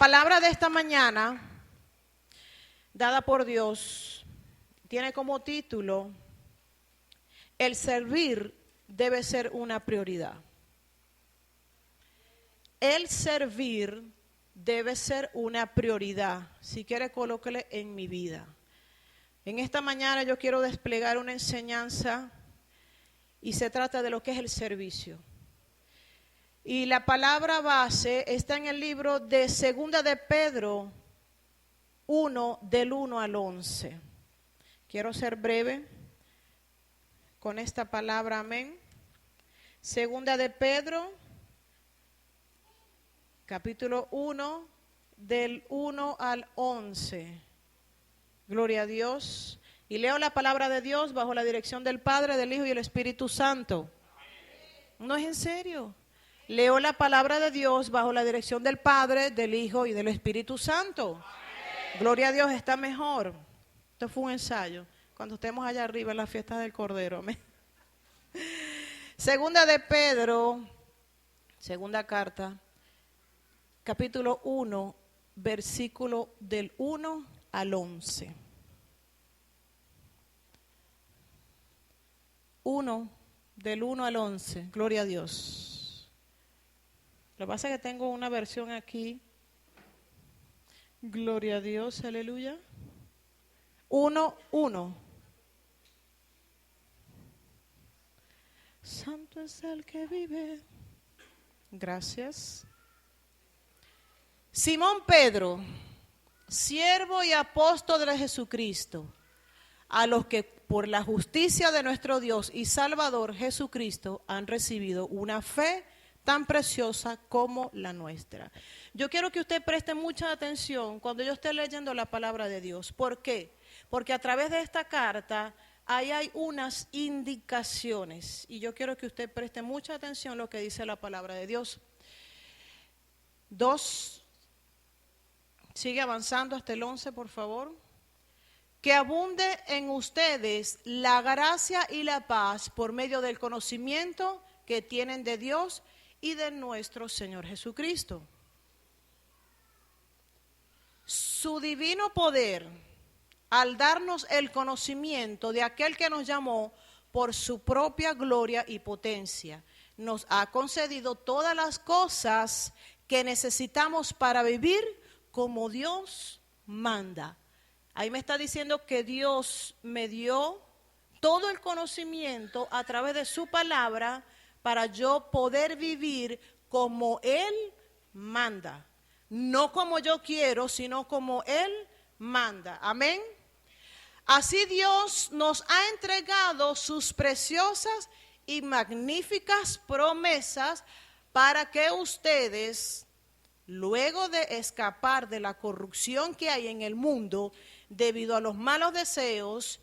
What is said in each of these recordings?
palabra de esta mañana, dada por Dios, tiene como título: el servir debe ser una prioridad. El servir debe ser una prioridad. Si quiere, colóquele en mi vida. En esta mañana yo quiero desplegar una enseñanza y se trata de lo que es el servicio. Y la palabra base está en el libro de Segunda de Pedro 1, del 1 al 11. Quiero ser breve con esta palabra, amén. Segunda de Pedro, capítulo 1, del 1 al 11. Gloria a Dios. Y leo la palabra de Dios bajo la dirección del Padre, del Hijo y del Espíritu Santo. No es en serio. Leo la palabra de Dios bajo la dirección del Padre, del Hijo y del Espíritu Santo. Gloria a Dios, está mejor. Esto fue un ensayo. Cuando estemos allá arriba en la fiesta del Cordero. Amén. Segunda de Pedro, segunda carta, capítulo 1, versículo del 1 al 11. 1, del 1 al 11. Gloria a Dios. Lo que pasa es que tengo una versión aquí. Gloria a Dios, aleluya. 1, 1. Santo es el que vive. Gracias. Simón Pedro, siervo y apóstol de Jesucristo, a los que por la justicia de nuestro Dios y Salvador Jesucristo han recibido una fe tan preciosa como la nuestra. Yo quiero que usted preste mucha atención cuando yo esté leyendo la palabra de Dios. ¿Por qué? Porque a través de esta carta ahí hay unas indicaciones y yo quiero que usted preste mucha atención a lo que dice la palabra de Dios. 2, sigue avanzando hasta el 11, por favor. Que abunde en ustedes la gracia y la paz por medio del conocimiento que tienen de Dios y de nuestro Señor Jesucristo. Su divino poder, al darnos el conocimiento de aquel que nos llamó por su propia gloria y potencia, nos ha concedido todas las cosas que necesitamos para vivir como Dios manda. Ahí me está diciendo que Dios me dio todo el conocimiento a través de su palabra para yo poder vivir como Él manda. No como yo quiero, sino como Él manda. Amén. Así Dios nos ha entregado sus preciosas y magníficas promesas para que ustedes, luego de escapar de la corrupción que hay en el mundo debido a los malos deseos,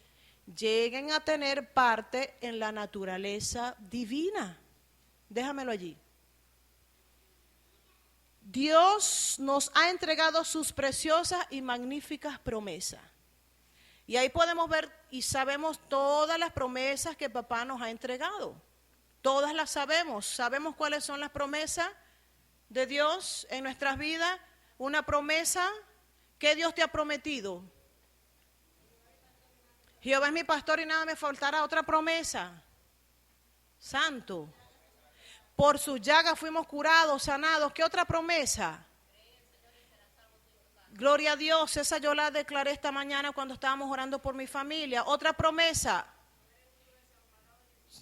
lleguen a tener parte en la naturaleza divina. Déjamelo allí. Dios nos ha entregado sus preciosas y magníficas promesas. Y ahí podemos ver y sabemos todas las promesas que papá nos ha entregado. Todas las sabemos. Sabemos cuáles son las promesas de Dios en nuestras vidas. Una promesa que Dios te ha prometido. Jehová es mi pastor y nada me faltará. Otra promesa. Santo. Por sus llagas fuimos curados, sanados. ¿Qué otra promesa? Gloria a Dios, esa yo la declaré esta mañana cuando estábamos orando por mi familia. Otra promesa.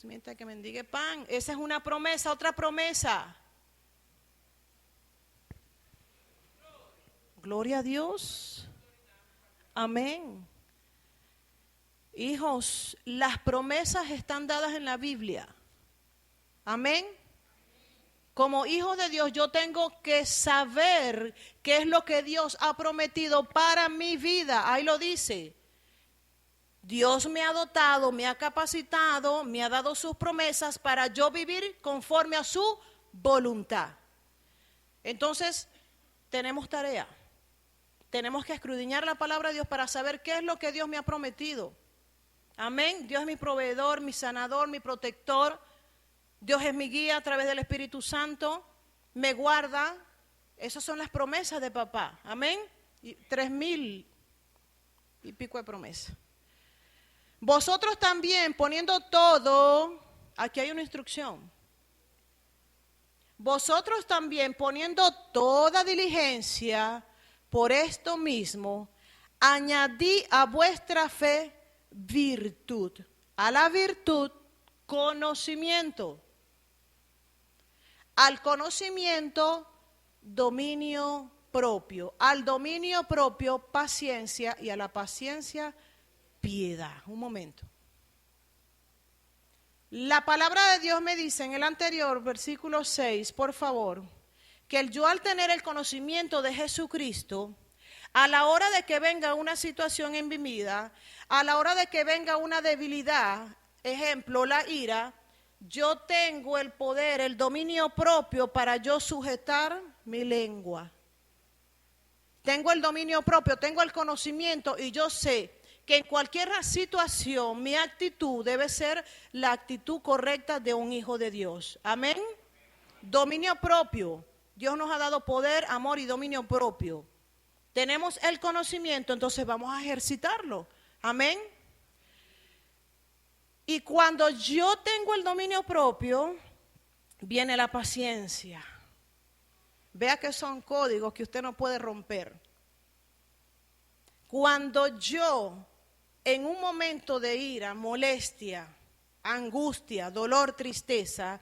Mientras que mendigue pan. Esa es una promesa. Otra promesa. Gloria a Dios. Amén. Hijos, las promesas están dadas en la Biblia. Amén. Como hijo de Dios, yo tengo que saber qué es lo que Dios ha prometido para mi vida. Ahí lo dice. Dios me ha dotado, me ha capacitado, me ha dado sus promesas para yo vivir conforme a su voluntad. Entonces, tenemos tarea. Tenemos que escudriñar la palabra de Dios para saber qué es lo que Dios me ha prometido. Amén. Dios es mi proveedor, mi sanador, mi protector. Dios es mi guía a través del Espíritu Santo. Me guarda Esas son las promesas de papá. Amén. 3,000 y pico de promesas. Vosotros también poniendo todo, aquí hay una instrucción. Vosotros también poniendo toda diligencia por esto mismo, añadí a vuestra fe virtud, a la virtud conocimiento, al conocimiento dominio propio, al dominio propio paciencia y a la paciencia piedad. Un momento. La palabra de Dios me dice en el anterior, versículo 6, por favor, que yo al tener el conocimiento de Jesucristo, a la hora de que venga una situación en mi vida, a la hora de que venga una debilidad, ejemplo, la ira, yo tengo el poder, el dominio propio para yo sujetar mi lengua. Tengo el dominio propio, tengo el conocimiento y yo sé que en cualquier situación mi actitud debe ser la actitud correcta de un hijo de Dios. Amén. Dominio propio. Dios nos ha dado poder, amor y dominio propio. Tenemos el conocimiento, entonces vamos a ejercitarlo. Amén. Y cuando yo tengo el dominio propio, viene la paciencia. Vea que son códigos que usted no puede romper. Cuando yo, en un momento de ira, molestia, angustia, dolor, tristeza,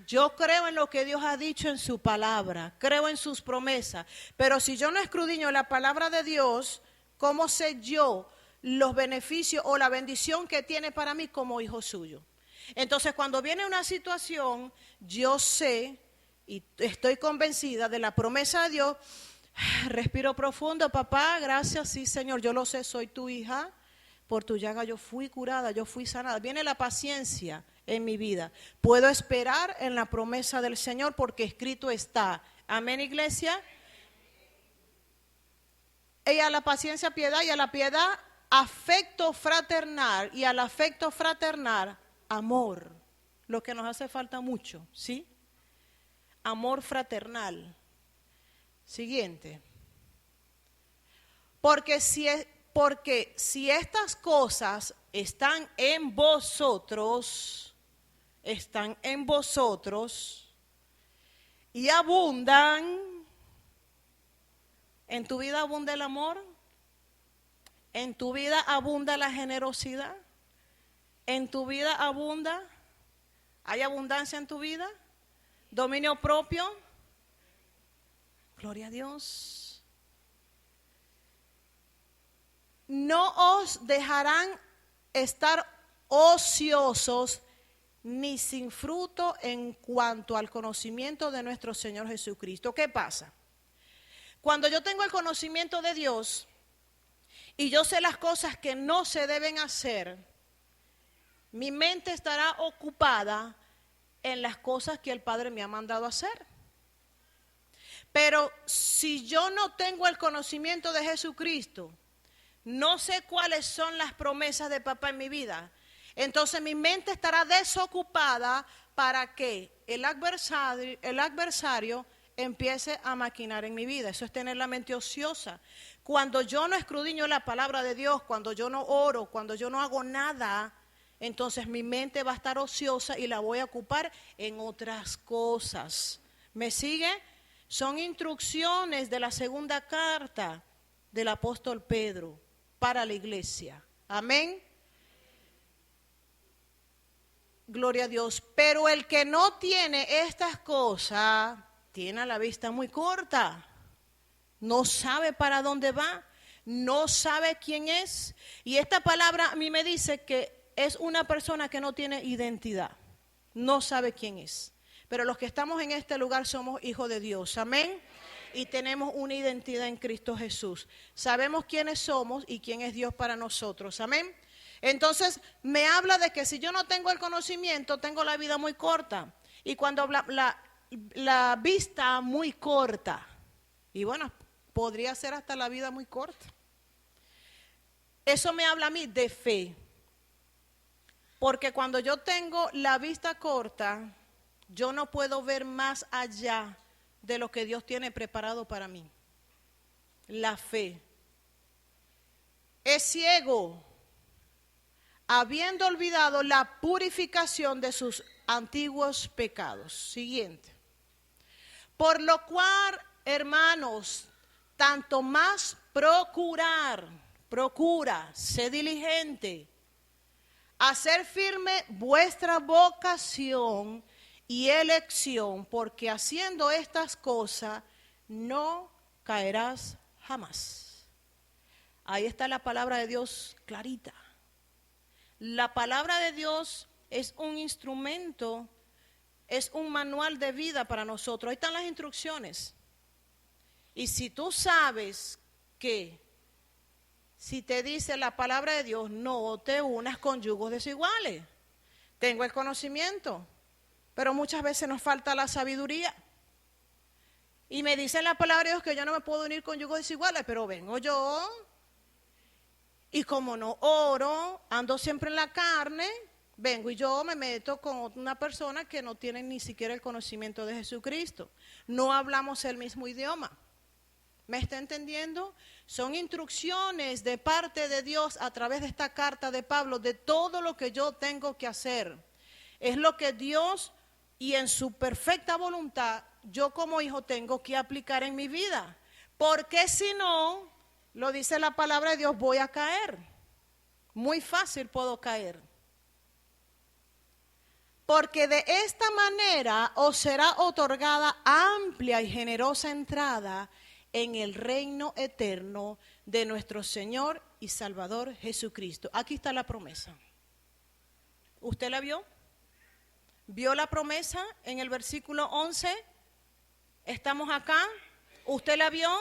yo creo en lo que Dios ha dicho en su palabra, creo en sus promesas, pero si yo no escudriño la palabra de Dios, ¿cómo sé yo los beneficios o la bendición que tiene para mí como hijo suyo? Entonces, cuando viene una situación, yo sé y estoy convencida de la promesa de Dios. Respiro profundo, papá, gracias, sí, Señor, yo lo sé, soy tu hija, por tu llaga yo fui curada, yo fui sanada. Viene la paciencia en mi vida. Puedo esperar en la promesa del Señor porque escrito está. Amén, iglesia. Y a la paciencia, piedad, y a la piedad, afecto fraternal, y al afecto fraternal, amor. Lo que nos hace falta mucho, ¿sí? Amor fraternal. Siguiente. Porque si estas cosas están en vosotros y abundan, ¿en tu vida abunda el amor? ¿En tu vida abunda la generosidad? ¿En tu vida abunda? ¿Hay abundancia en tu vida? ¿Dominio propio? Gloria a Dios. No os dejarán estar ociosos ni sin fruto en cuanto al conocimiento de nuestro Señor Jesucristo. ¿Qué pasa? Cuando yo tengo el conocimiento de Dios y yo sé las cosas que no se deben hacer, mi mente estará ocupada en las cosas que el Padre me ha mandado a hacer. Pero si yo no tengo el conocimiento de Jesucristo, no sé cuáles son las promesas de papá en mi vida, entonces mi mente estará desocupada para que el adversario empiece a maquinar en mi vida. Eso es tener la mente ociosa. Cuando yo no escudriño la palabra de Dios, cuando yo no oro, cuando yo no hago nada, entonces mi mente va a estar ociosa y la voy a ocupar en otras cosas. ¿Me sigue? Son instrucciones de la segunda carta del apóstol Pedro para la iglesia. Amén. Gloria a Dios. Pero el que no tiene estas cosas, tiene la vista muy corta. No sabe para dónde va. No sabe quién es. Y esta palabra a mí me dice que es una persona que no tiene identidad. No sabe quién es. Pero los que estamos en este lugar somos hijos de Dios. Amén. Y tenemos una identidad en Cristo Jesús. Sabemos quiénes somos y quién es Dios para nosotros. Amén. Entonces me habla de que si yo no tengo el conocimiento, tengo la vida muy corta. Y cuando la vista muy corta, y bueno, podría ser hasta la vida muy corta. Eso me habla a mí de fe. Porque cuando yo tengo la vista corta, yo no puedo ver más allá de lo que Dios tiene preparado para mí. La fe. Es ciego, habiendo olvidado la purificación de sus antiguos pecados. Siguiente. Por lo cual, hermanos, tanto más procura, sé diligente, hacer firme vuestra vocación y elección, porque haciendo estas cosas no caerás jamás. Ahí está la palabra de Dios clarita. La palabra de Dios es un instrumento, es un manual de vida para nosotros. Ahí están las instrucciones. Y si tú sabes que si te dice la palabra de Dios, no te unas con yugos desiguales. Tengo el conocimiento, pero muchas veces nos falta la sabiduría. Y me dice la palabra de Dios que yo no me puedo unir con yugos desiguales, pero vengo yo. Y como no oro, ando siempre en la carne, vengo y yo me meto con una persona que no tiene ni siquiera el conocimiento de Jesucristo. No hablamos el mismo idioma. ¿Me está entendiendo? Son instrucciones de parte de Dios a través de esta carta de Pablo de todo lo que yo tengo que hacer. Es lo que Dios y en su perfecta voluntad yo como hijo tengo que aplicar en mi vida. Porque si no, lo dice la palabra de Dios, voy a caer. Muy fácil puedo caer. Porque de esta manera os será otorgada amplia y generosa entrada en el reino eterno de nuestro Señor y Salvador Jesucristo. Aquí está la promesa. ¿Usted la vio? ¿Vio la promesa en el versículo 11? ¿Estamos acá? ¿Usted la vio?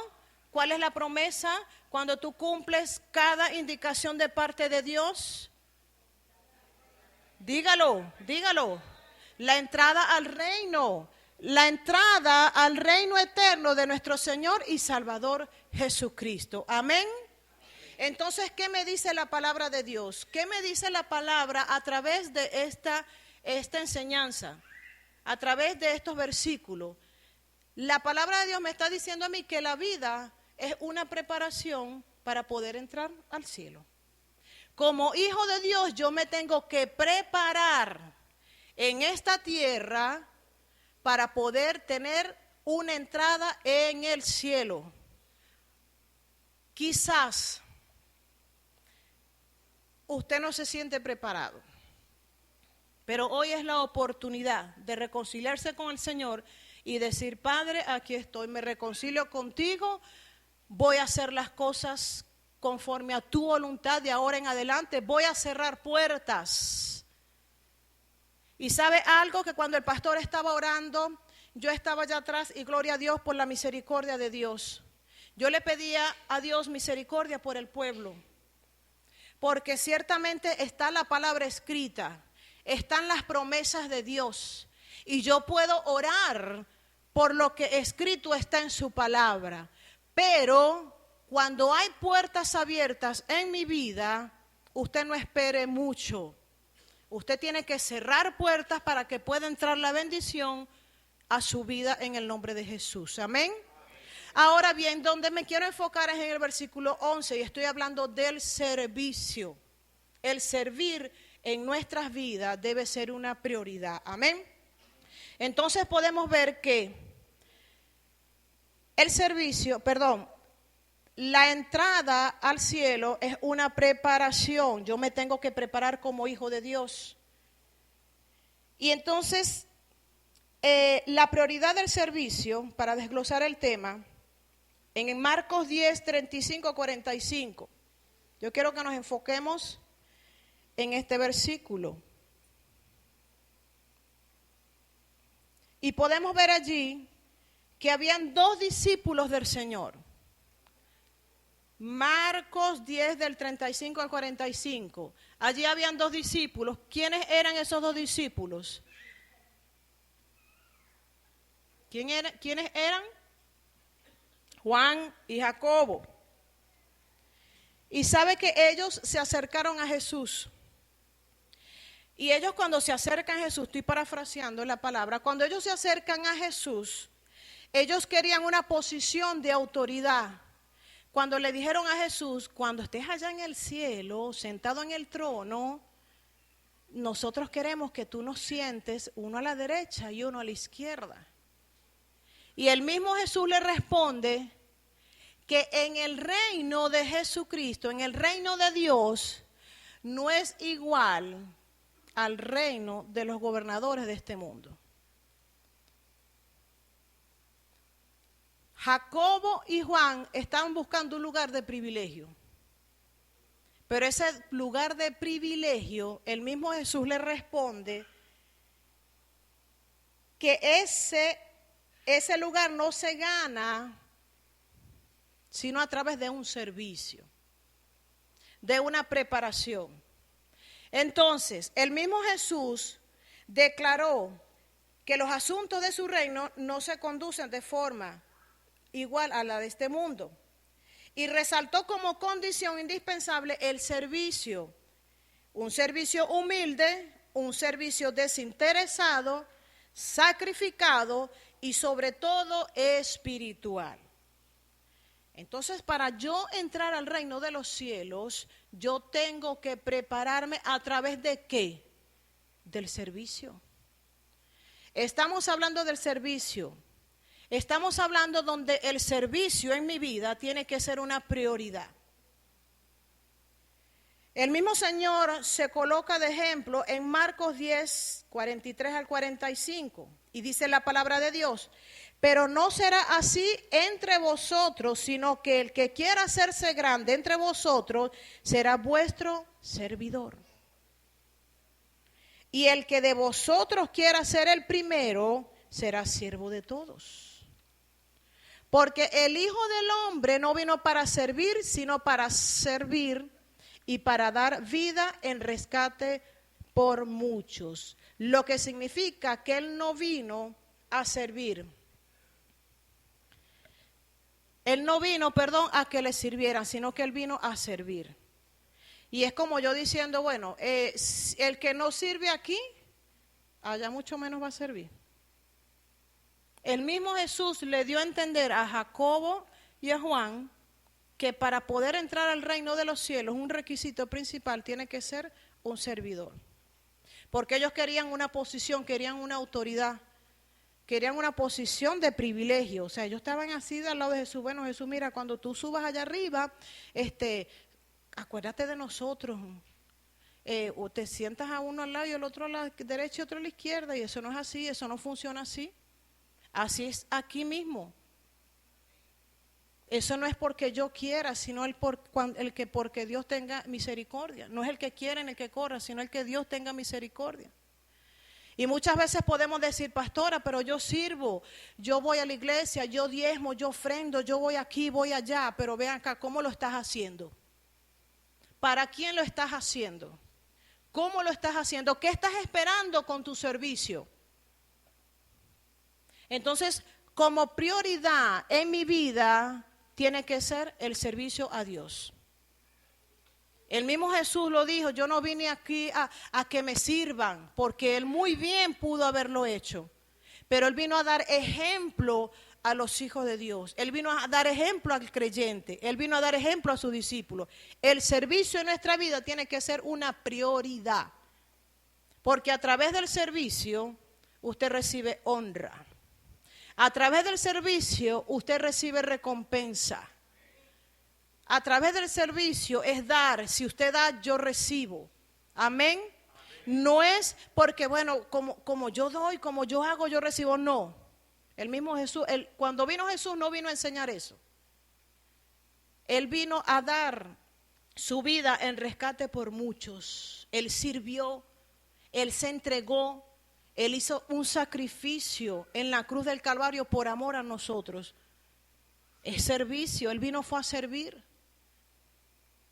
¿Cuál es la promesa cuando tú cumples cada indicación de parte de Dios? Dígalo, dígalo. La entrada al reino. La entrada al reino eterno de nuestro Señor y Salvador Jesucristo. Amén. Entonces, ¿qué me dice la palabra de Dios? ¿Qué me dice la palabra a través de esta enseñanza? A través de estos versículos. La palabra de Dios me está diciendo a mí que la vida es una preparación para poder entrar al cielo. Como hijo de Dios, yo me tengo que preparar en esta tierra para poder tener una entrada en el cielo. Quizás usted no se siente preparado, pero hoy es la oportunidad de reconciliarse con el Señor y decir, Padre, aquí estoy, me reconcilio contigo, voy a hacer las cosas conforme a tu voluntad de ahora en adelante, voy a cerrar puertas. Y sabe algo, que cuando el pastor estaba orando, yo estaba allá atrás y gloria a Dios por la misericordia de Dios. Yo le pedía a Dios misericordia por el pueblo, porque ciertamente está la palabra escrita, están las promesas de Dios y yo puedo orar por lo que escrito está en su palabra. Pero cuando hay puertas abiertas en mi vida, usted no espere mucho. Usted tiene que cerrar puertas para que pueda entrar la bendición a su vida en el nombre de Jesús. Amén. Ahora bien, donde me quiero enfocar es en el versículo 11 y estoy hablando del servicio. El servir en nuestras vidas debe ser una prioridad. Amén. Entonces podemos ver que la entrada al cielo es una preparación. Yo me tengo que preparar como hijo de Dios. Y entonces, la prioridad del servicio, para desglosar el tema, en Marcos 10, 35, 45. Yo quiero que nos enfoquemos en este versículo. Y podemos ver allí que habían dos discípulos del Señor. Marcos 10 del 35 al 45. Allí habían dos discípulos. ¿Quiénes eran esos dos discípulos? ¿Quiénes eran? Juan y Jacobo. Y sabe que ellos se acercaron a Jesús. Y ellos cuando se acercan a Jesús, estoy parafraseando la palabra, cuando ellos se acercan a Jesús, Ellos querían una posición de autoridad. Cuando le dijeron a Jesús, cuando estés allá en el cielo, sentado en el trono, nosotros queremos que tú nos sientes uno a la derecha y uno a la izquierda. Y el mismo Jesús le responde que en el reino de Jesucristo, en el reino de Dios, no es igual al reino de los gobernadores de este mundo. Jacobo y Juan estaban buscando un lugar de privilegio. Pero ese lugar de privilegio, el mismo Jesús le responde que ese lugar no se gana sino a través de un servicio, de una preparación. Entonces, el mismo Jesús declaró que los asuntos de su reino no se conducen de forma igual a la de este mundo. Y resaltó como condición indispensable el servicio, un servicio humilde, un servicio desinteresado, sacrificado y sobre todo espiritual. Entonces, para yo entrar al reino de los cielos, yo tengo que prepararme a través de ¿qué? Del servicio. Estamos hablando del servicio. Estamos hablando donde el servicio en mi vida tiene que ser una prioridad. El mismo Señor se coloca de ejemplo en Marcos 10, 43 al 45, y dice la palabra de Dios: pero no será así entre vosotros, sino que el que quiera hacerse grande entre vosotros será vuestro servidor. Y el que de vosotros quiera ser el primero será siervo de todos. Porque el Hijo del Hombre no vino para servir, sino para servir y para dar vida en rescate por muchos. Lo que significa que Él no vino a servir. Él no vino, a que le sirvieran, sino que Él vino a servir. Y es como yo diciendo, bueno, el que no sirve aquí, allá mucho menos va a servir. El mismo Jesús le dio a entender a Jacobo y a Juan que para poder entrar al reino de los cielos, un requisito principal tiene que ser un servidor. Porque ellos querían una posición, querían una autoridad, querían una posición de privilegio. O sea, ellos estaban así al lado de Jesús. Bueno, Jesús, mira, cuando tú subas allá arriba, acuérdate de nosotros. O te sientas a uno al lado y el otro a la derecha y otro a la izquierda. Y eso no es así, eso no funciona así. Así es aquí mismo. Eso no es porque yo quiera, sino porque Dios tenga misericordia. No es el que quiere ni el que corra, sino el que Dios tenga misericordia. Y muchas veces podemos decir, pastora, pero yo sirvo, yo voy a la iglesia, yo diezmo, yo ofrendo, yo voy aquí, voy allá. Pero vean acá, ¿cómo lo estás haciendo? ¿Para quién lo estás haciendo? ¿Cómo lo estás haciendo? ¿Qué estás esperando con tu servicio? Entonces, como prioridad en mi vida tiene que ser el servicio a Dios. El mismo Jesús lo dijo, yo no vine aquí a que me sirvan, porque Él muy bien pudo haberlo hecho. Pero Él vino a dar ejemplo a los hijos de Dios. Él vino a dar ejemplo al creyente. Él vino a dar ejemplo a sus discípulos. El servicio en nuestra vida tiene que ser una prioridad. Porque a través del servicio usted recibe honra. A través del servicio usted recibe recompensa. A través del servicio es dar. Si usted da, yo recibo. Amén. No es porque, bueno, como yo doy, como yo hago, yo recibo. No. El mismo Jesús, cuando vino Jesús no vino a enseñar eso. Él vino a dar su vida en rescate por muchos. Él sirvió, Él se entregó. Él hizo un sacrificio en la cruz del Calvario por amor a nosotros. Es servicio, Él fue a servir,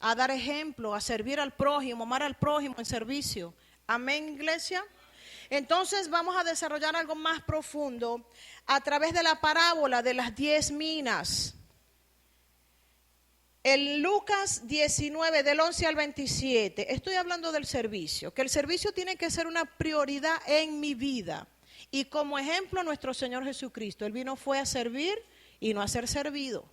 a dar ejemplo, a servir al prójimo, amar al prójimo en servicio. Amén, iglesia. Entonces vamos a desarrollar algo más profundo a través de la parábola de las 10 minas. En Lucas 19, del 11 al 27, estoy hablando del servicio, que el servicio tiene que ser una prioridad en mi vida. Y como ejemplo nuestro Señor Jesucristo, Él vino fue a servir y no a ser servido.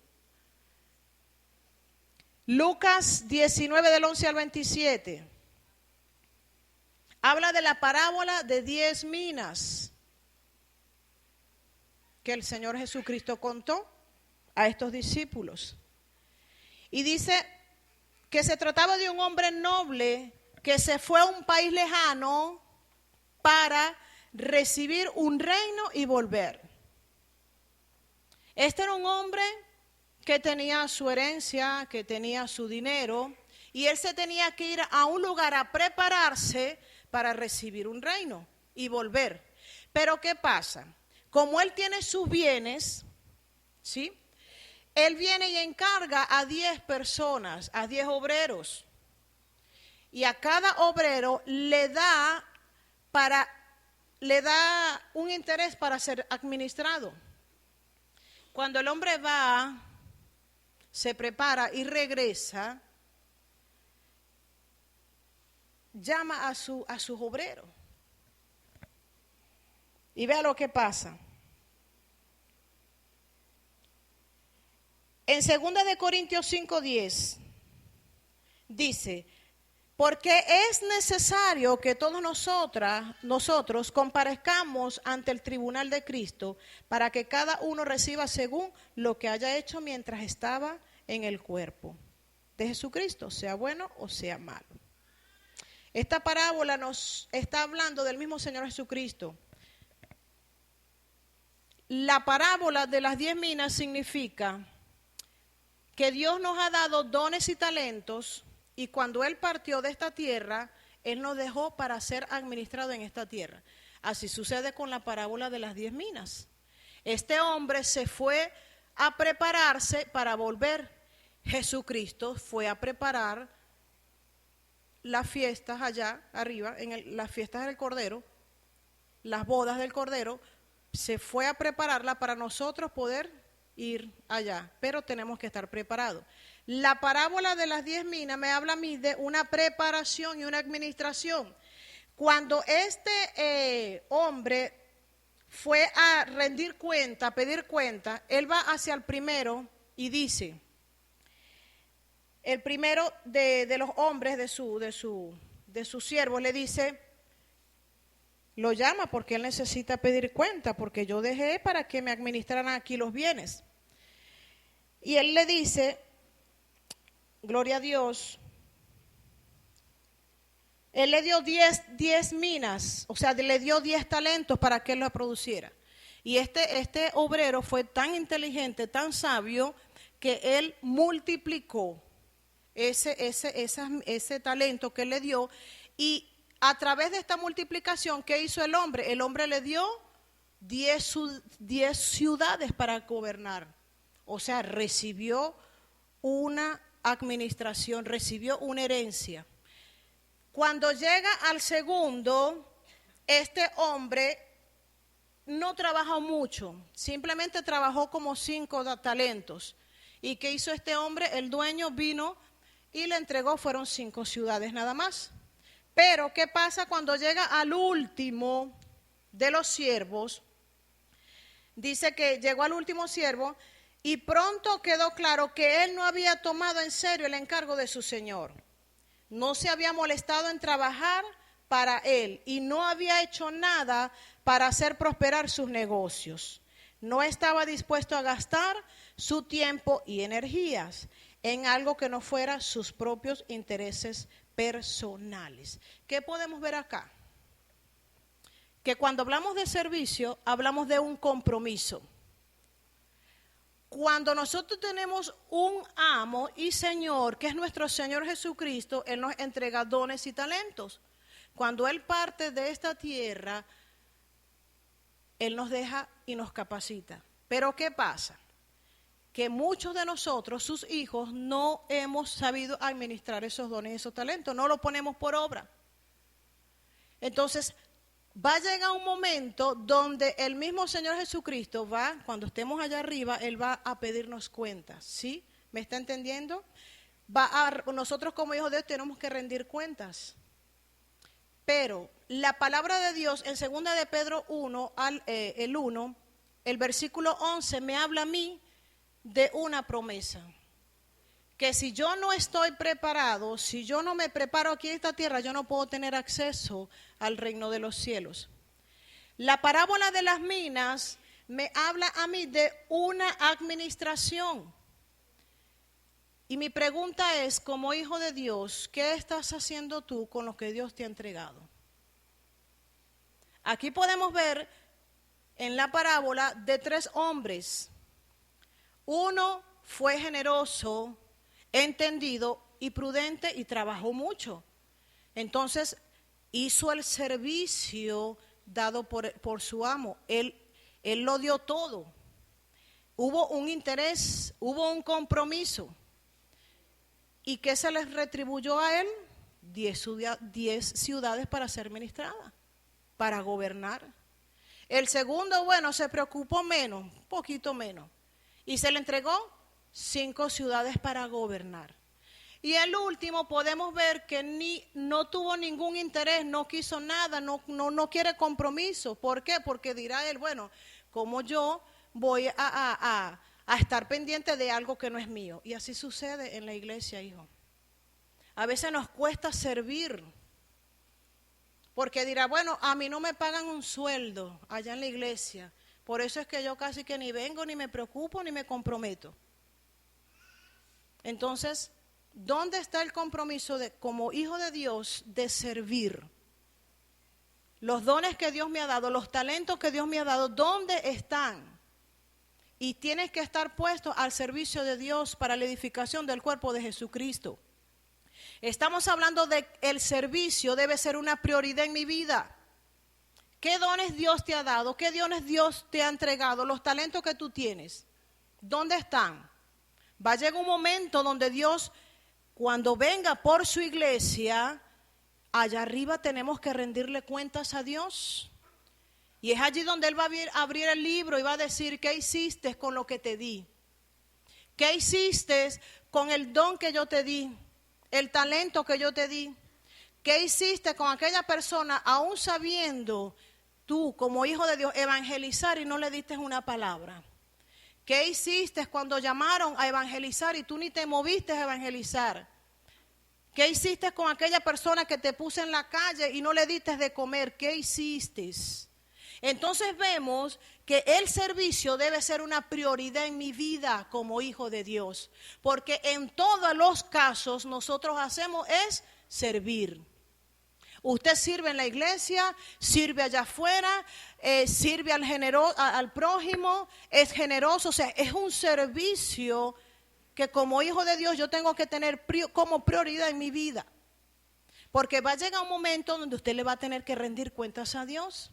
Lucas 19 del 11 al 27. Habla de la parábola de 10 minas que el Señor Jesucristo contó a estos discípulos. Y dice que se trataba de un hombre noble que se fue a un país lejano para recibir un reino y volver. Este era un hombre que tenía su herencia, que tenía su dinero, y él se tenía que ir a un lugar a prepararse para recibir un reino y volver. Pero ¿qué pasa? Como él tiene sus bienes, ¿sí? Él viene y encarga a 10 personas, a 10 obreros. Y a cada obrero le da un interés para ser administrado. Cuando el hombre va, se prepara y regresa, llama a sus obreros. Y vea lo que pasa. En 2 de Corintios 5:10 dice, porque es necesario que todos nosotros comparezcamos ante el tribunal de Cristo para que cada uno reciba según lo que haya hecho mientras estaba en el cuerpo de Jesucristo, sea bueno o sea malo. Esta parábola nos está hablando del mismo Señor Jesucristo. La parábola de las 10 minas significa que Dios nos ha dado dones y talentos, y cuando Él partió de esta tierra, Él nos dejó para ser administrado en esta tierra. Así sucede con la parábola de las 10 minas. Este hombre se fue a prepararse para volver. Jesucristo fue a preparar las fiestas allá arriba, las fiestas del Cordero, las bodas del Cordero, se fue a prepararla para nosotros poder ir allá, pero tenemos que estar preparados. La parábola de las 10 minas me habla a mí de una preparación y una administración. Cuando este hombre fue a rendir cuenta, a pedir cuenta, él va hacia el primero y dice, el primero de los hombres de sus siervos le dice, lo llama porque él necesita pedir cuenta, porque yo dejé para que me administraran aquí los bienes. Y él le dice, gloria a Dios, él le dio 10 minas, o sea, le dio 10 talentos para que él lo produciera. Y este obrero fue tan inteligente, tan sabio, que él multiplicó ese talento que él le dio. Y a través de esta multiplicación, ¿qué hizo el hombre? El hombre le dio 10 ciudades para gobernar. O sea, recibió una administración, recibió una herencia. Cuando llega al segundo, este hombre no trabajó mucho, simplemente trabajó como 5 talentos. ¿Y qué hizo este hombre? El dueño vino y le entregó, fueron 5 ciudades nada más. Pero, ¿qué pasa cuando llega al último de los siervos? Dice que llegó al último siervo y pronto quedó claro que él no había tomado en serio el encargo de su señor. No se había molestado en trabajar para él y no había hecho nada para hacer prosperar sus negocios. No estaba dispuesto a gastar su tiempo y energías en algo que no fuera sus propios intereses personales. ¿Qué podemos ver acá? Que cuando hablamos de servicio, hablamos de un compromiso. Cuando nosotros tenemos un amo y Señor, que es nuestro Señor Jesucristo, Él nos entrega dones y talentos. Cuando Él parte de esta tierra, Él nos deja y nos capacita. Pero ¿qué pasa? Que muchos de nosotros, sus hijos, no hemos sabido administrar esos dones y esos talentos, no lo ponemos por obra. Entonces, va a llegar un momento donde el mismo Señor Jesucristo va, cuando estemos allá arriba, Él va a pedirnos cuentas, ¿sí? ¿Me está entendiendo? Nosotros como hijos de Dios tenemos que rendir cuentas. Pero la palabra de Dios en 2 de Pedro 1, el versículo 11 me habla a mí de una promesa. Que si yo no estoy preparado, si yo no me preparo aquí en esta tierra, yo no puedo tener acceso al reino de los cielos. La parábola de las minas me habla a mí de una administración. Y mi pregunta es, como hijo de Dios, ¿qué estás haciendo tú con lo que Dios te ha entregado? Aquí podemos ver en la parábola de 3 hombres. Uno fue generoso, entendido y prudente y trabajó mucho. Entonces hizo el servicio dado por su amo. Él lo dio todo. Hubo un interés, hubo un compromiso. ¿Y qué se les retribuyó a él? 10 ciudades para ser ministradas, para gobernar. El segundo, bueno, se preocupó menos, un poquito menos. Y se le entregó 5 ciudades para gobernar. Y el último podemos ver que no tuvo ningún interés, no quiso nada, no quiere compromiso. ¿Por qué? Porque dirá él, bueno, ¿cómo yo voy a estar pendiente de algo que no es mío? Y así sucede en la iglesia, hijo. A veces nos cuesta servir, porque dirá, bueno, a mí no me pagan un sueldo allá en la iglesia, por eso es que yo casi que ni vengo, ni me preocupo, ni me comprometo. Entonces, ¿dónde está el compromiso como hijo de Dios de servir? Los dones que Dios me ha dado, los talentos que Dios me ha dado, ¿dónde están? Y tienes que estar puesto al servicio de Dios para la edificación del cuerpo de Jesucristo. Estamos hablando de el servicio debe ser una prioridad en mi vida. ¿Qué dones Dios te ha dado? ¿Qué dones Dios te ha entregado? Los talentos que tú tienes, ¿dónde están? Va a llegar un momento donde Dios, cuando venga por su iglesia, allá arriba tenemos que rendirle cuentas a Dios. Y es allí donde Él va a abrir el libro y va a decir, ¿qué hiciste con lo que te di? ¿Qué hiciste con el don que yo te di? El talento que yo te di. ¿Qué hiciste con aquella persona, aún sabiendo tú como hijo de Dios evangelizar y no le diste una palabra? ¿Qué hiciste cuando llamaron a evangelizar y tú ni te moviste a evangelizar? ¿Qué hiciste con aquella persona que te puso en la calle y no le diste de comer? ¿Qué hiciste? Entonces vemos que el servicio debe ser una prioridad en mi vida como hijo de Dios, porque en todos los casos nosotros hacemos es servir. Usted sirve en la iglesia, sirve allá afuera, sirve al prójimo, es generoso, o sea, es un servicio que como hijo de Dios yo tengo que tener como prioridad en mi vida. Porque va a llegar un momento donde usted le va a tener que rendir cuentas a Dios.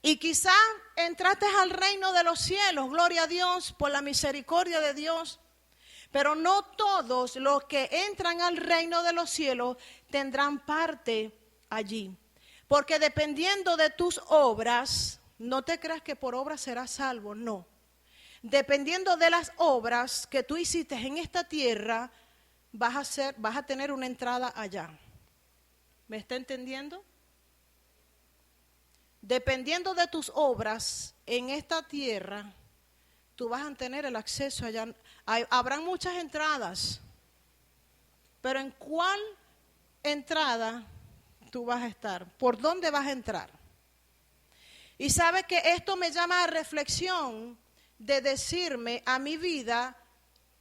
Y quizá entraste al reino de los cielos, gloria a Dios, por la misericordia de Dios. Pero no todos los que entran al reino de los cielos tendrán parte allí. Porque dependiendo de tus obras, no te creas que por obras serás salvo, no. Dependiendo de las obras que tú hiciste en esta tierra, vas a tener una entrada allá. ¿Me está entendiendo? Dependiendo de tus obras en esta tierra, tú vas a tener el acceso allá. Habrán muchas entradas, pero ¿en cuál entrada tú vas a estar? ¿Por dónde vas a entrar? Y sabe que esto me llama a reflexión de decirme a mi vida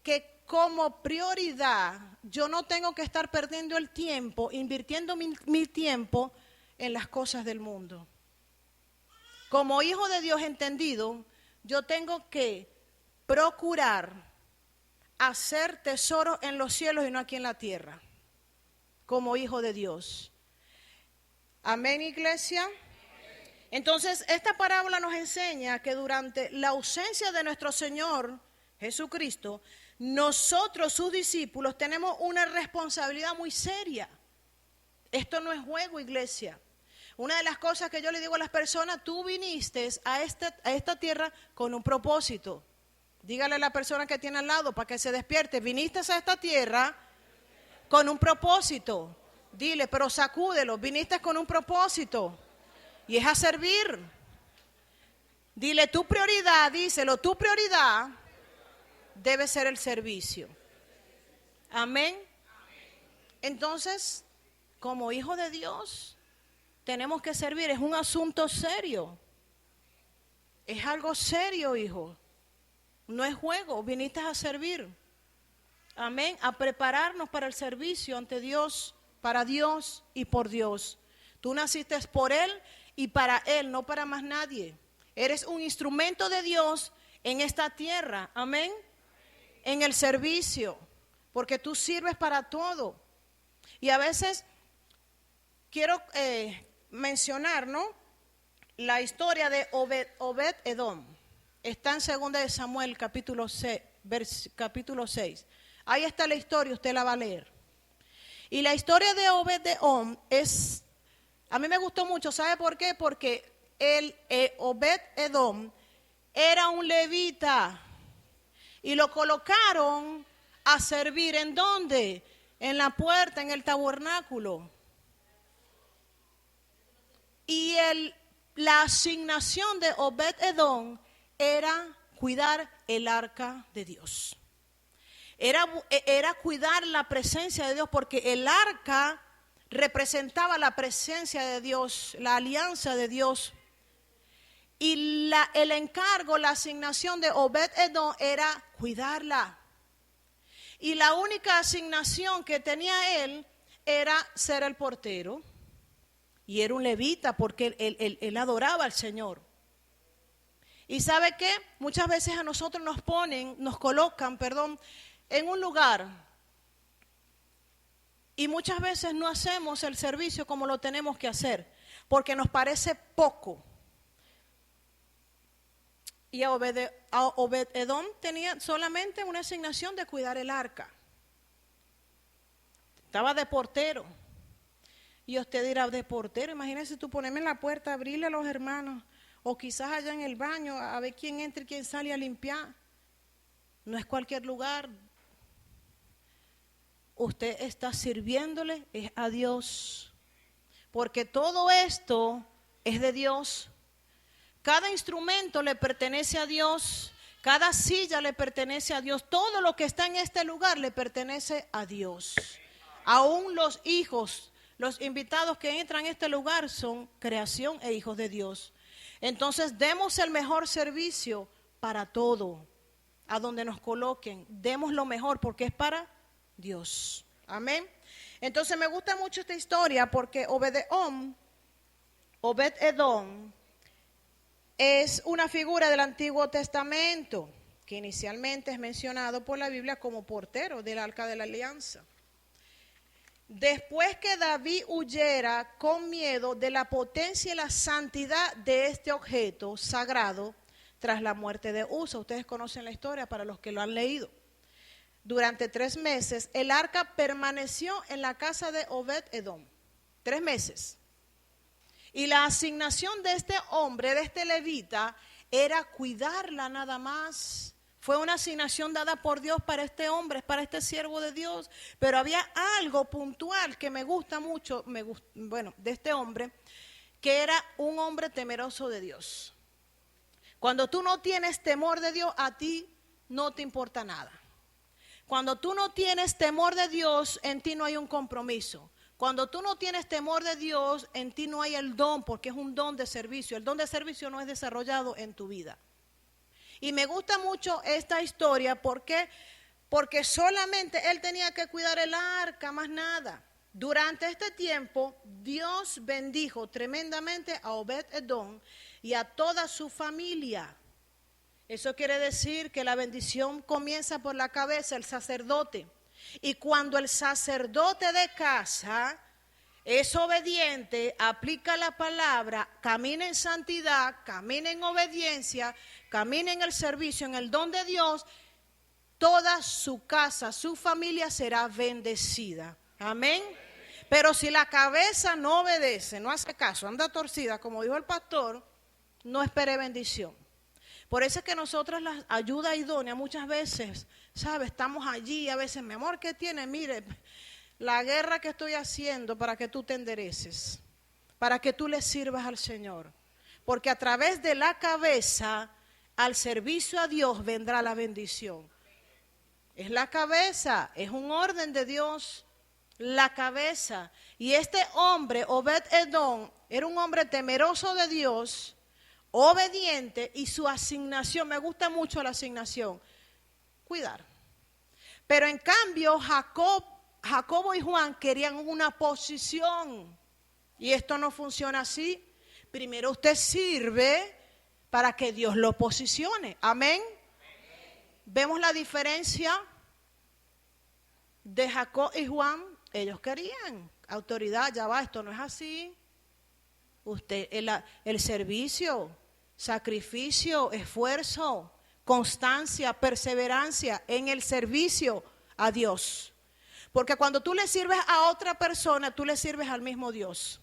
que como prioridad yo no tengo que estar perdiendo el tiempo, invirtiendo mi tiempo en las cosas del mundo. Como hijo de Dios entendido, yo tengo que procurar hacer tesoros en los cielos y no aquí en la tierra, como hijo de Dios. Amén, iglesia. Entonces, esta parábola nos enseña que durante la ausencia de nuestro Señor Jesucristo, nosotros, sus discípulos, tenemos una responsabilidad muy seria. Esto no es juego, iglesia. Una de las cosas que yo le digo a las personas, tú viniste a esta tierra con un propósito. Dígale a la persona que tiene al lado para que se despierte. Viniste a esta tierra con un propósito. Dile, pero sacúdelo, viniste con un propósito y es a servir. Dile, tu prioridad, díselo, tu prioridad debe ser el servicio. Amén. Entonces, como hijo de Dios, tenemos que servir. Es un asunto serio. Es algo serio, hijo. No es juego, viniste a servir. Amén. A prepararnos para el servicio ante Dios, para Dios y por Dios. Tú naciste por Él y para Él, no para más nadie. Eres un instrumento de Dios en esta tierra. Amén. En el servicio, porque tú sirves para todo. Y a veces quiero mencionar, ¿no?, la historia de Obed-Edom. Está en 2 de Samuel, capítulo 6. Ahí está la historia, usted la va a leer. Y la historia de Obed-Edom a mí me gustó mucho, ¿sabe por qué? Porque Obed-Edom era un levita y lo colocaron a servir. ¿En dónde? En la puerta, en el tabernáculo. Y la asignación de Obed-Edom era cuidar el arca de Dios. Era cuidar la presencia de Dios, porque el arca representaba la presencia de Dios, la alianza de Dios. Y el encargo, la asignación de Obed-Edom era cuidarla. Y la única asignación que tenía él era ser el portero. Y era un levita porque él adoraba al Señor. Y ¿sabe qué? Muchas veces a nosotros nos colocan en un lugar. Y muchas veces no hacemos el servicio como lo tenemos que hacer, porque nos parece poco. Y Obed-Edom tenía solamente una asignación de cuidar el arca. Estaba de portero. Y usted dirá, de portero, imagínese tú ponerme en la puerta, abrirle a los hermanos, o quizás allá en el baño, a ver quién entra y quién sale a limpiar. No es cualquier lugar. Usted está sirviéndole a Dios, porque todo esto es de Dios. Cada instrumento le pertenece a Dios, cada silla le pertenece a Dios, todo lo que está en este lugar le pertenece a Dios. Aún los hijos, los invitados que entran a este lugar son creación e hijos de Dios. Entonces demos el mejor servicio para todo, a donde nos coloquen, demos lo mejor porque es para Dios. Amén. Entonces me gusta mucho esta historia porque Obed-Edom es una figura del Antiguo Testamento que inicialmente es mencionado por la Biblia como portero del Arca de la Alianza. Después que David huyera con miedo de la potencia y la santidad de este objeto sagrado tras la muerte de Usa, ustedes conocen la historia para los que lo han leído. Durante 3 meses el arca permaneció en la casa de Obed-Edom. 3 meses. Y la asignación de este hombre, de este levita, era cuidarla nada más. Fue una asignación dada por Dios para este hombre, para este siervo de Dios. Pero había algo puntual que me gusta mucho, de este hombre, que era un hombre temeroso de Dios. Cuando tú no tienes temor de Dios, a ti no te importa nada. Cuando tú no tienes temor de Dios, en ti no hay un compromiso. Cuando tú no tienes temor de Dios, en ti no hay el don, porque es un don de servicio. El don de servicio no es desarrollado en tu vida. Y me gusta mucho esta historia, ¿por qué? Porque solamente él tenía que cuidar el arca, más nada. Durante este tiempo, Dios bendijo tremendamente a Obed-Edom y a toda su familia. Eso quiere decir que la bendición comienza por la cabeza, el sacerdote. Y cuando el sacerdote de casa es obediente, aplica la palabra, camina en santidad, camina en obediencia, camina en el servicio, en el don de Dios, toda su casa, su familia será bendecida. Amén. Pero si la cabeza no obedece, no hace caso, anda torcida, como dijo el pastor, no espere bendición. Por eso es que nosotros la ayuda idónea muchas veces, ¿sabe? Estamos allí, a veces, mi amor, ¿qué tiene? Mire, la guerra que estoy haciendo para que tú te endereces, para que tú le sirvas al Señor. Porque a través de la cabeza, al servicio a Dios vendrá la bendición. Es la cabeza, es un orden de Dios, la cabeza. Y este hombre, Obed-Edom, era un hombre temeroso de Dios, obediente, y su asignación, me gusta mucho la asignación, cuidar. Pero en cambio, Jacobo y Juan querían una posición. Y esto no funciona así. Primero usted sirve para que Dios lo posicione. Amén. Vemos la diferencia de Jacob y Juan. Ellos querían autoridad, ya va, esto no es así. Usted, el servicio, sacrificio, esfuerzo, constancia, perseverancia en el servicio a Dios. Porque cuando tú le sirves a otra persona, tú le sirves al mismo Dios.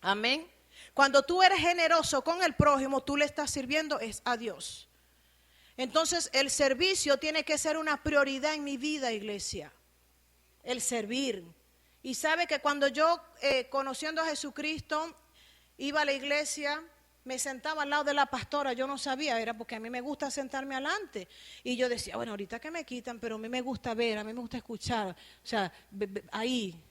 Amén. Cuando tú eres generoso con el prójimo, tú le estás sirviendo es a Dios. Entonces el servicio tiene que ser una prioridad en mi vida, iglesia. El servir. Y sabe que cuando yo, conociendo a Jesucristo, iba a la iglesia, me sentaba al lado de la pastora, yo no sabía, era porque a mí me gusta sentarme adelante. Y yo decía, bueno, ahorita que me quitan, pero a mí me gusta ver, a mí me gusta escuchar, o sea, ahí.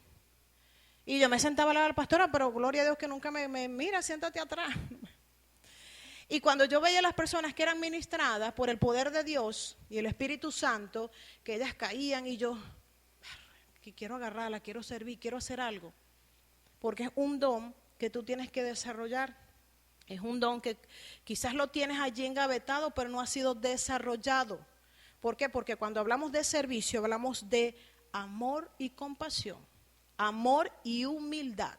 Y yo me sentaba al lado de la pastora, pero gloria a Dios que nunca me mira, siéntate atrás. Y cuando yo veía a las personas que eran ministradas por el poder de Dios y el Espíritu Santo, que ellas caían y yo, que quiero agarrarla, quiero servir, quiero hacer algo. Porque es un don que tú tienes que desarrollar. Es un don que quizás lo tienes allí engavetado, pero no ha sido desarrollado. ¿Por qué? Porque cuando hablamos de servicio, hablamos de amor y compasión, amor y humildad.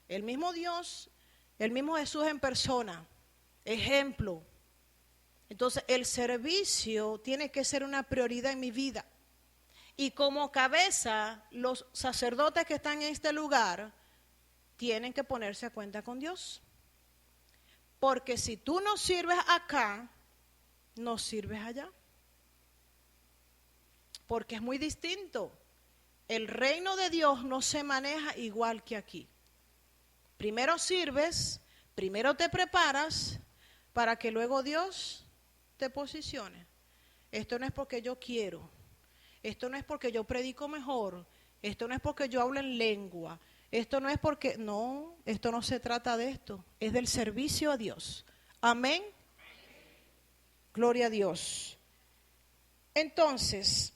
El mismo Dios, el mismo Jesús en persona. Ejemplo. Entonces el servicio tiene que ser una prioridad en mi vida. Y como cabeza, los sacerdotes que están en este lugar tienen que ponerse a cuenta con Dios. Porque si tú no sirves acá, no sirves allá. Porque es muy distinto. El reino de Dios no se maneja igual que aquí. Primero sirves, primero te preparas, para que luego Dios te posicione. Esto no es porque yo quiero, esto no es porque yo predico mejor, esto no es porque yo hablo en lengua, esto no es porque, no, esto no se trata de esto, es del servicio a Dios. Amén. Gloria a Dios. Entonces,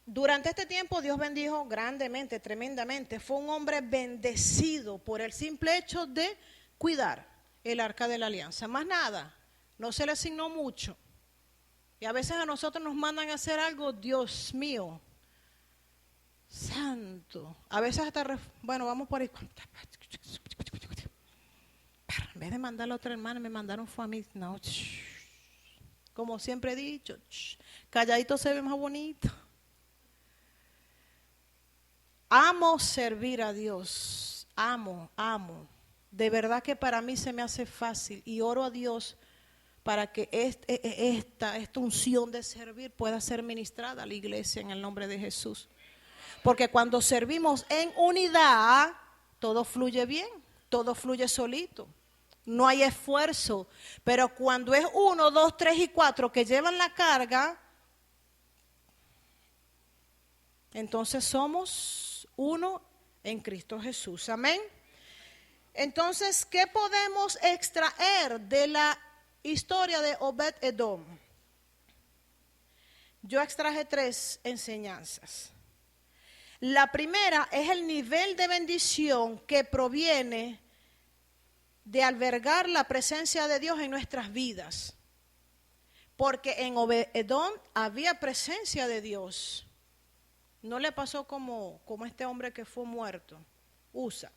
durante este tiempo Dios bendijo grandemente, tremendamente. Fue un hombre bendecido por el simple hecho de cuidar el arca de la alianza, más nada, no se le asignó mucho. Y a veces a nosotros nos mandan a hacer algo, Dios mío, santo. A veces hasta, bueno, vamos por ahí. En vez de mandarle a otra hermana, me mandaron fue a mí. No, como siempre he dicho, calladito se ve más bonito. Amo servir a Dios, amo. De verdad que para mí se me hace fácil y oro a Dios para que esta unción de servir pueda ser ministrada a la iglesia en el nombre de Jesús. Porque cuando servimos en unidad, todo fluye bien, todo fluye solito. No hay esfuerzo. Pero cuando es 1, 2, 3 y 4 que llevan la carga, entonces somos uno en Cristo Jesús. Amén. Entonces, ¿qué podemos extraer de la historia de Obed-Edom? Yo extraje 3 enseñanzas. La primera es el nivel de bendición que proviene de albergar la presencia de Dios en nuestras vidas. Porque en Obed-Edom había presencia de Dios. No le pasó como este hombre que fue muerto, Usa.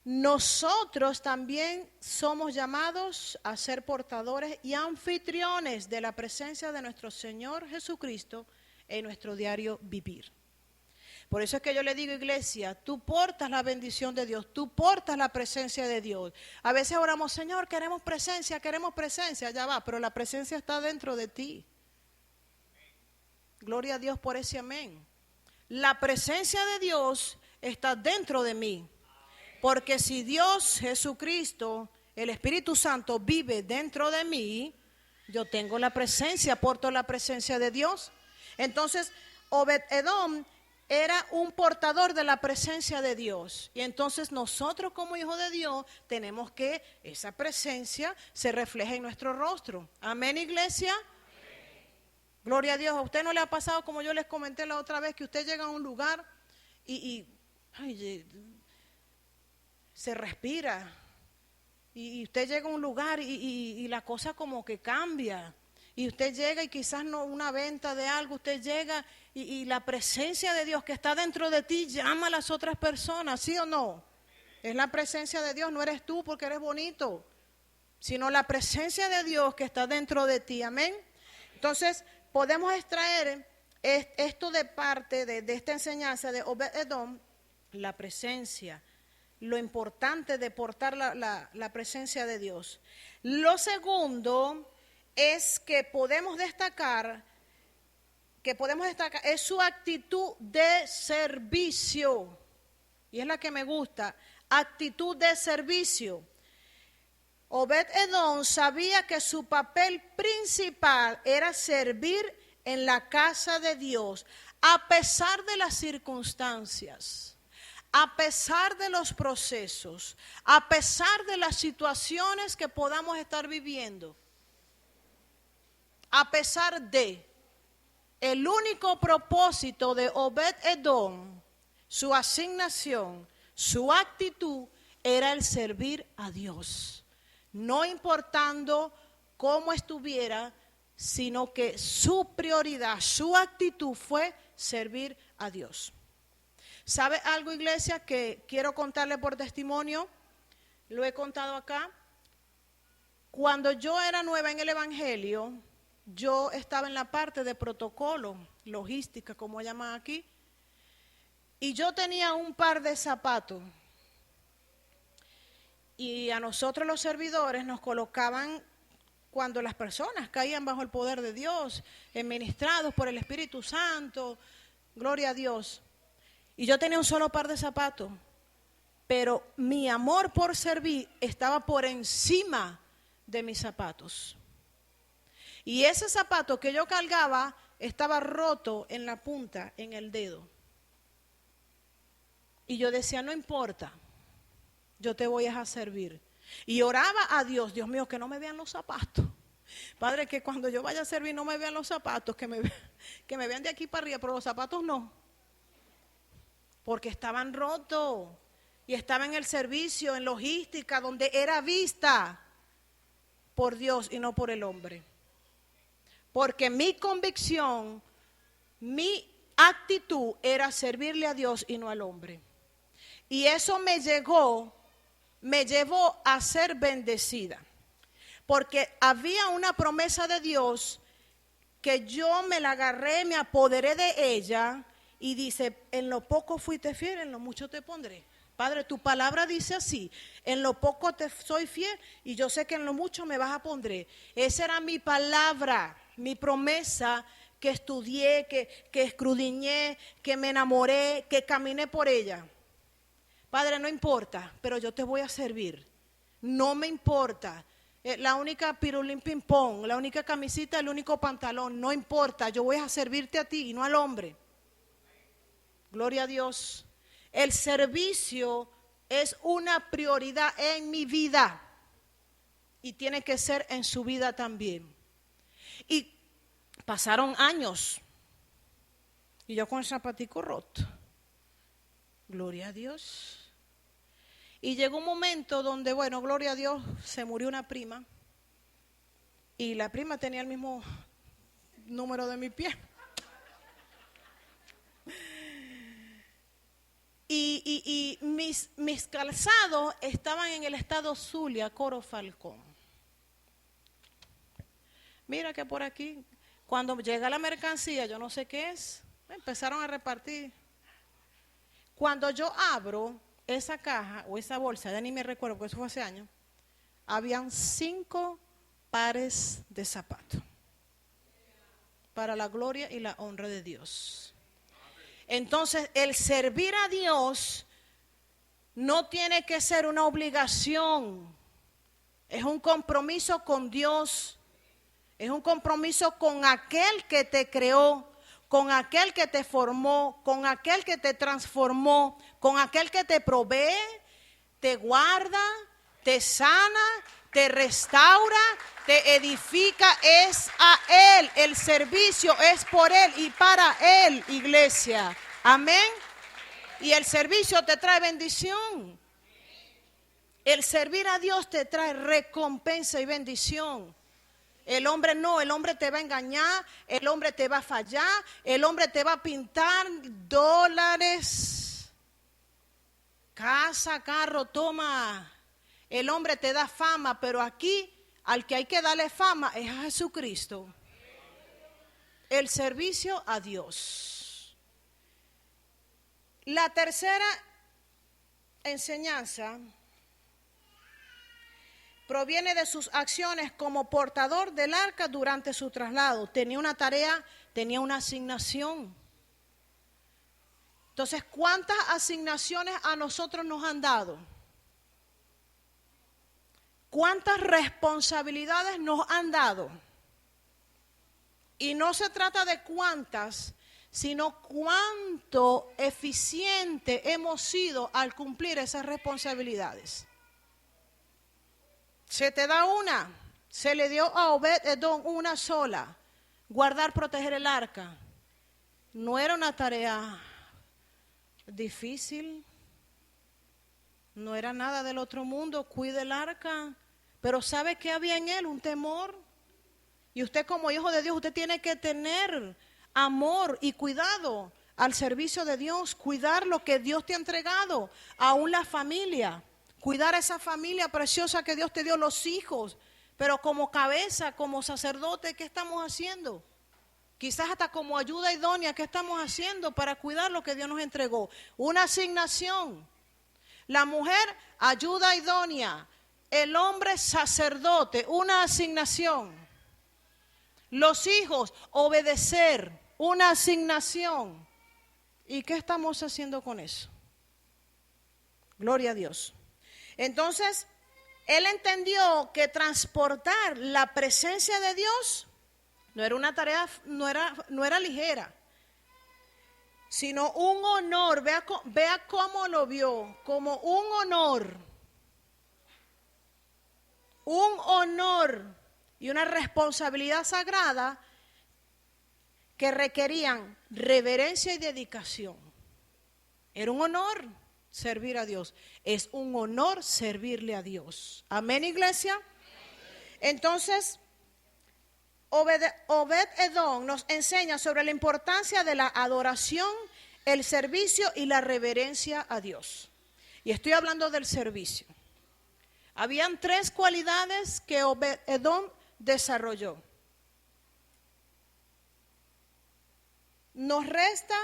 Nosotros también somos llamados a ser portadores y anfitriones de la presencia de nuestro Señor Jesucristo en nuestro diario vivir. Por eso es que yo le digo, iglesia, tú portas la bendición de Dios, tú portas la presencia de Dios. A veces oramos, Señor, queremos presencia, ya va, pero la presencia está dentro de ti. Gloria a Dios por ese amén. la presencia de Dios está dentro de mí. Porque si Dios, Jesucristo, el Espíritu Santo vive dentro de mí, yo tengo la presencia, porto la presencia de Dios. Entonces, Obed-Edom era un portador de la presencia de Dios. Y entonces nosotros como hijos de Dios tenemos que esa presencia se refleje en nuestro rostro. Amén, iglesia. Amén. Gloria a Dios. ¿A usted no le ha pasado, como yo les comenté la otra vez, que usted llega a un lugar y se respira? Y usted llega a un lugar y la cosa como que cambia. Y usted llega y quizás no una venta de algo, usted llega y la presencia de Dios que está dentro de ti llama a las otras personas, ¿sí o no? Es la presencia de Dios, no eres tú porque eres bonito, sino la presencia de Dios que está dentro de ti, amén. Entonces podemos extraer esto de parte de esta enseñanza de Obed-Edom, la presencia, lo importante de portar la presencia de Dios. Lo segundo es que podemos destacar es su actitud de servicio. Y es la que me gusta, actitud de servicio. Obed-Edom sabía que su papel principal era servir en la casa de Dios, a pesar de las circunstancias, a pesar de los procesos, a pesar de las situaciones que podamos estar viviendo. A pesar de, el único propósito de Obed-Edom, su asignación, su actitud, era el servir a Dios. No importando cómo estuviera, sino que su prioridad, su actitud fue servir a Dios. ¿Sabe algo, iglesia, que quiero contarle por testimonio? Lo he contado acá. Cuando yo era nueva en el Evangelio, yo estaba en la parte de protocolo, logística, como llaman aquí, y yo tenía un par de zapatos. Y a nosotros los servidores nos colocaban cuando las personas caían bajo el poder de Dios, ministrados por el Espíritu Santo, gloria a Dios. Y yo tenía un solo par de zapatos, pero mi amor por servir estaba por encima de mis zapatos. Y ese zapato que yo cargaba estaba roto en la punta, en el dedo. Y yo decía, no importa, yo te voy a servir. Y oraba a Dios, Dios mío, que no me vean los zapatos. Padre, que cuando yo vaya a servir no me vean los zapatos, que me vean de aquí para arriba, pero los zapatos no. Porque estaban rotos y estaba en el servicio, en logística, donde era vista por Dios y no por el hombre. Porque mi convicción, mi actitud era servirle a Dios y no al hombre. Y eso me llevó a ser bendecida. Porque había una promesa de Dios que yo me la agarré, me apoderé de ella y dice, en lo poco fuiste fiel, en lo mucho te pondré. Padre, tu palabra dice así, en lo poco te soy fiel y yo sé que en lo mucho me vas a poner. Esa era mi palabra, mi promesa que estudié, que escudriñé, que me enamoré, que caminé por ella. Padre, no importa, pero yo te voy a servir. No me importa. La única pirulín ping pong, la única camisita, el único pantalón, no importa. Yo voy a servirte a ti y no al hombre. Gloria a Dios. El servicio es una prioridad en mi vida y tiene que ser en su vida también. Y pasaron años y yo con el zapatico roto. Gloria a Dios. Y llegó un momento donde, bueno, gloria a Dios, se murió una prima y la prima tenía el mismo número de mi pie. Y mis calzados estaban en el estado Zulia, Coro Falcón. Mira que por aquí, cuando llega la mercancía, yo no sé qué es, empezaron a repartir. Cuando yo abro esa caja o esa bolsa, ya ni me recuerdo porque eso fue hace años, habían 5 pares de zapatos para la gloria y la honra de Dios. Entonces, el servir a Dios no tiene que ser una obligación. Es un compromiso con Dios. Es un compromiso con aquel que te creó, con aquel que te formó, con aquel que te transformó, con aquel que te provee, te guarda, te sana, te restaura, te edifica. Es a Él, el servicio es por Él y para Él, iglesia. Amén. Y el servicio te trae bendición. El servir a Dios te trae recompensa y bendición. El hombre no, el hombre te va a engañar, el hombre te va a fallar, el hombre te va a pintar dólares, casa, carro, toma. El hombre te da fama, pero aquí al que hay que darle fama es a Jesucristo. El servicio a Dios. La tercera enseñanza proviene de sus acciones como portador del arca durante su traslado. Tenía una tarea, tenía una asignación. Entonces, ¿cuántas asignaciones a nosotros nos han dado? ¿Cuántas responsabilidades nos han dado? Y no se trata de cuántas, sino cuánto eficiente hemos sido al cumplir esas responsabilidades. Se te da una, se le dio a Obed-Edom una sola, guardar, proteger el arca. No era una tarea difícil, no era nada del otro mundo, cuide el arca, pero ¿sabe qué había en él? Un temor. Y usted como hijo de Dios, usted tiene que tener amor y cuidado al servicio de Dios, cuidar lo que Dios te ha entregado, aún la familia. Cuidar a esa familia preciosa que Dios te dio, los hijos. Pero como cabeza, como sacerdote, ¿qué estamos haciendo? Quizás hasta como ayuda idónea, ¿qué estamos haciendo para cuidar lo que Dios nos entregó? Una asignación. La mujer, ayuda idónea. El hombre, sacerdote, una asignación. Los hijos, obedecer, una asignación. ¿Y qué estamos haciendo con eso? Gloria a Dios. Entonces, él entendió que transportar la presencia de Dios no era una tarea, no era ligera, sino un honor. Vea cómo lo vio, como un honor y una responsabilidad sagrada que requerían reverencia y dedicación. Era un honor servir a Dios. Es un honor servirle a Dios. Amén, iglesia. Entonces, Obed-Edom nos enseña sobre la importancia de la adoración, el servicio y la reverencia a Dios. Y estoy hablando del servicio. Habían 3 cualidades que Obed-Edom desarrolló. Nos resta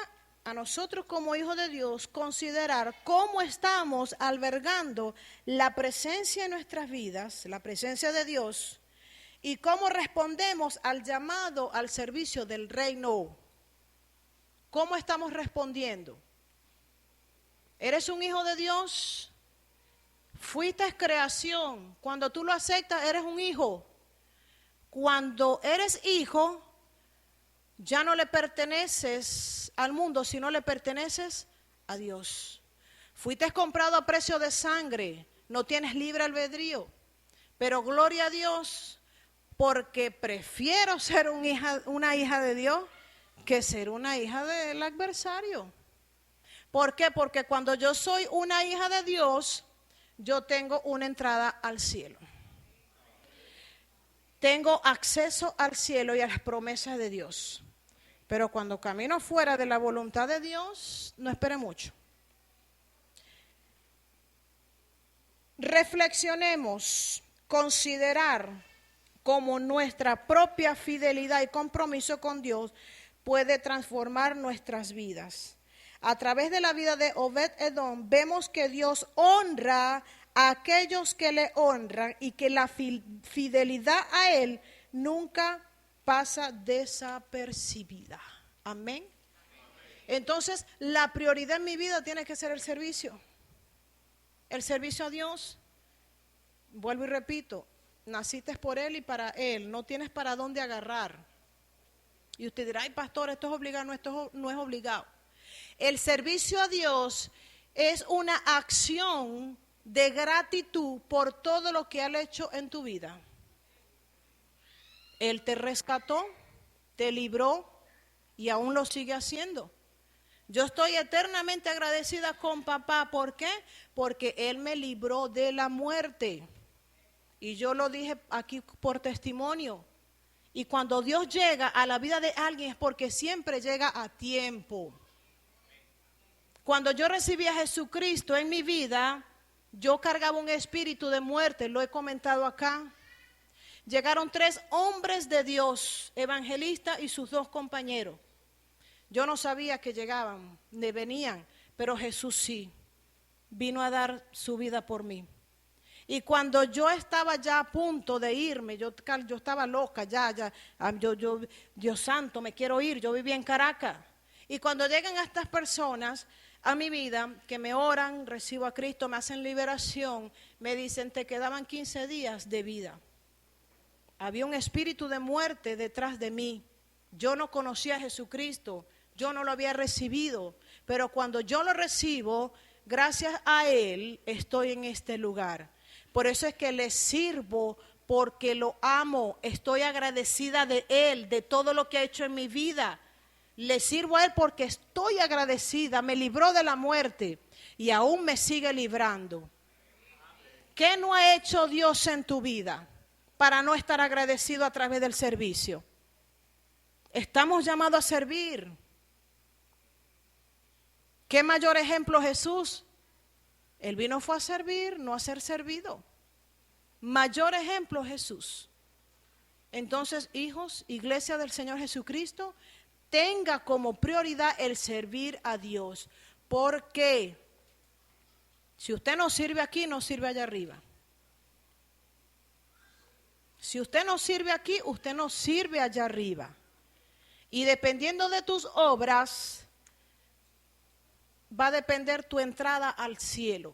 a nosotros como hijos de Dios considerar cómo estamos albergando la presencia en nuestras vidas, la presencia de Dios, y cómo respondemos al llamado al servicio del reino. ¿Cómo estamos respondiendo? ¿Eres un hijo de Dios? Fuiste creación. Cuando tú lo aceptas, eres un hijo. Cuando eres hijo, ya no le perteneces al mundo, sino le perteneces a Dios. Fuiste comprado a precio de sangre, no tienes libre albedrío. Pero gloria a Dios, porque prefiero ser una hija de Dios que ser una hija del adversario. ¿Por qué? Porque cuando yo soy una hija de Dios, yo tengo una entrada al cielo. Tengo acceso al cielo y a las promesas de Dios. Pero cuando camino fuera de la voluntad de Dios, no espere mucho. Reflexionemos, considerar cómo nuestra propia fidelidad y compromiso con Dios puede transformar nuestras vidas. A través de la vida de Obed-Edom vemos que Dios honra a aquellos que le honran y que la fidelidad a Él nunca pasa desapercibida. Amén. Entonces, la prioridad en mi vida tiene que ser el servicio. El servicio a Dios. Vuelvo y repito, naciste por Él y para Él. No tienes para dónde agarrar. Y usted dirá, ay pastor, esto es obligado. No, esto no es obligado. El servicio a Dios es una acción de gratitud por todo lo que Él ha hecho en tu vida. Él te rescató, te libró y aún lo sigue haciendo. Yo estoy eternamente agradecida con papá. ¿Por qué? Porque Él me libró de la muerte. Y yo lo dije aquí por testimonio. Y cuando Dios llega a la vida de alguien es porque siempre llega a tiempo. Cuando yo recibí a Jesucristo en mi vida, yo cargaba un espíritu de muerte, lo he comentado acá. Llegaron 3 hombres de Dios, evangelistas y sus 2 compañeros. Yo no sabía que llegaban, ni venían, pero Jesús sí, vino a dar su vida por mí. Y cuando yo estaba ya a punto de irme, yo estaba loca, Dios santo, me quiero ir, yo vivía en Caracas. Y cuando llegan a estas personas a mi vida, que me oran, recibo a Cristo, me hacen liberación, me dicen, te quedaban 15 días de vida. Había un espíritu de muerte detrás de mí. Yo no conocía a Jesucristo, yo no lo había recibido, pero cuando yo lo recibo, gracias a Él estoy en este lugar. Por eso es que le sirvo, porque lo amo, estoy agradecida de Él, de todo lo que ha hecho en mi vida. Le sirvo a Él porque estoy agradecida, me libró de la muerte y aún me sigue librando. ¿Qué no ha hecho Dios en tu vida para no estar agradecido a través del servicio? Estamos llamados a servir. ¿Qué mayor ejemplo Jesús? Él vino fue a servir, no a ser servido. Mayor ejemplo Jesús. Entonces, hijos, iglesia del Señor Jesucristo, tenga como prioridad el servir a Dios. Porque si usted no sirve aquí, no sirve allá arriba. Si usted no sirve aquí, usted no sirve allá arriba. Y dependiendo de tus obras, va a depender tu entrada al cielo.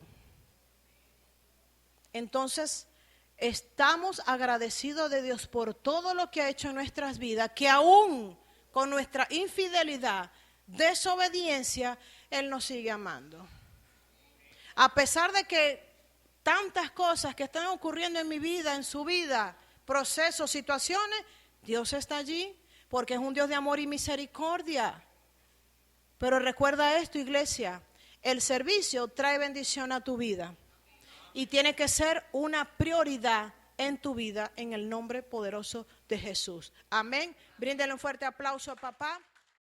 Entonces, estamos agradecidos de Dios por todo lo que ha hecho en nuestras vidas, que aún con nuestra infidelidad, desobediencia, Él nos sigue amando. A pesar de que tantas cosas que están ocurriendo en mi vida, en su vida, procesos, situaciones, Dios está allí porque es un Dios de amor y misericordia. Pero recuerda esto, iglesia, el servicio trae bendición a tu vida y tiene que ser una prioridad en tu vida en el nombre poderoso de Jesús. Amén. Bríndele un fuerte aplauso a papá.